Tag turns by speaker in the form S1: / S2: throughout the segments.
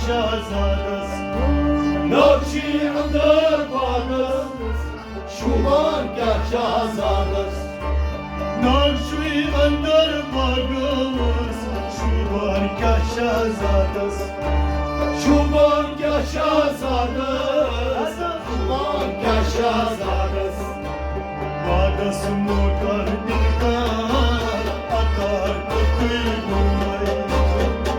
S1: شهزادس ناکشی اندر بانس شومان که شهزادس ناکشی اندر بانس شومان که شهزادس شومان که شهزادس شومان که شهزادس بادس موتر دلدار اکار کتی گوی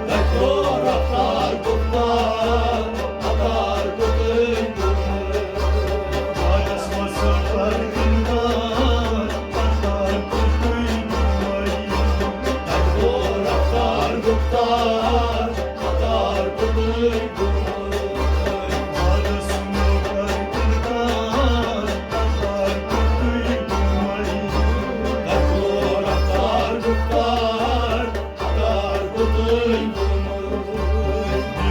S1: دکتر اکار گفتار اکار کتی گوی بادس مسافر دلدار اکار کتی گوی دکتر اکار گفتار اکار کتی گوی بادس موتر دلدار اکار کتی گوی دکتر اکار گفتار اکار کتی گوی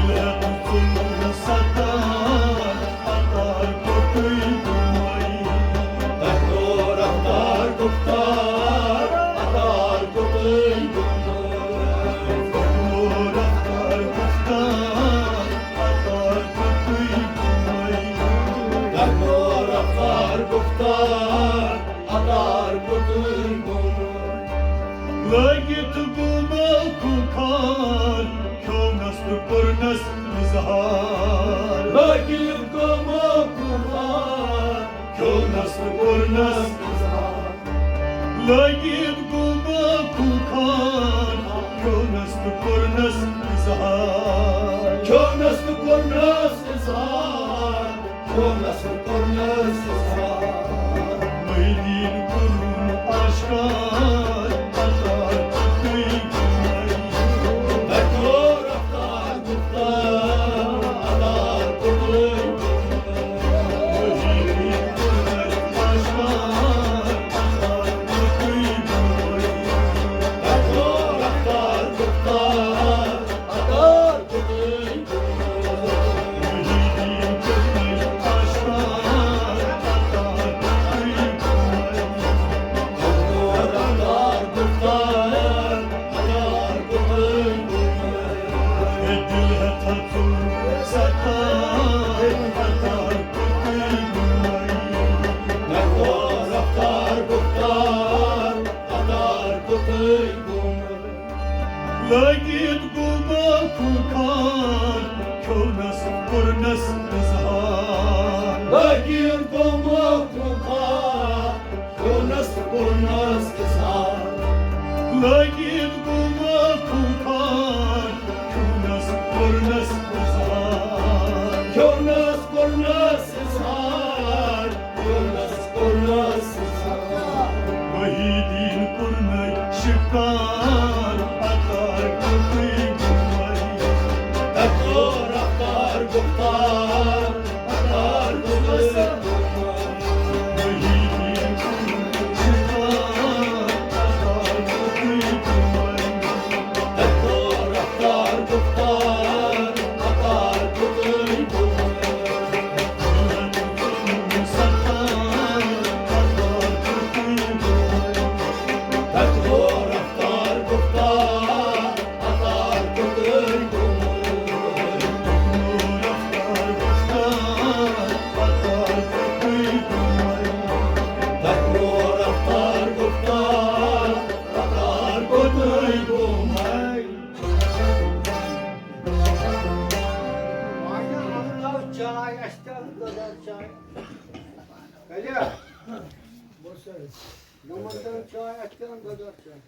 S1: دل کل ستار اکار کتی گوی دکتر اکار گفتار اکار کتی گوی دکتر اکار گفتار اکار کتی گوی دکتر اکار گفتار اکار کتی گوی لگت گوما کوکان کونس پرنس نزهار لگت گوما کوکان کونس پرنس نزهار لگت گوما کوکان کونس پرنس نزهار کونس پرنس نزهار کونس پرنس نزهار میدین کنون آشکار اکار کتی گوی دکتر اکار گفتار اکار کتی گوی میدین کنون آشکار اکار کتی گوی دکتر اکار گفتار اکار کتی گوی میدین کنون آشکار اکار کتی گوی دکتر اکار گفتار اکار کتی گوی دل هتاتو ستار اکار کتی گوی دکتر اکار گفتار اکار کتی گوی لگت گوما کوکان کونس پرنس نزهار لگت گوما کوکان کونس پرنس نزهار لگت گوما کوکان کونس پرنس نزهار کونس پرنس نزهار کونس پرنس نزهار وحیدین پرنی شکار اکار کتی گوی دکتر اکار گفتار اکار کتی گوی وحیدین پرنی شکار اکار کتی گوی دکتر اکار گفتار اکار کتی گوی دلت کنون ستار اکار کتی گوی دکتر اکار گفتار اکار کتی گوی دکتر اکار گفتار اکار کتی گوی دکتر اکار گفتار اکار کتی گوی
S2: Çay açtım, kadar çay. Kadir. Boş ver. Namazdan çay açtım, kadar çay.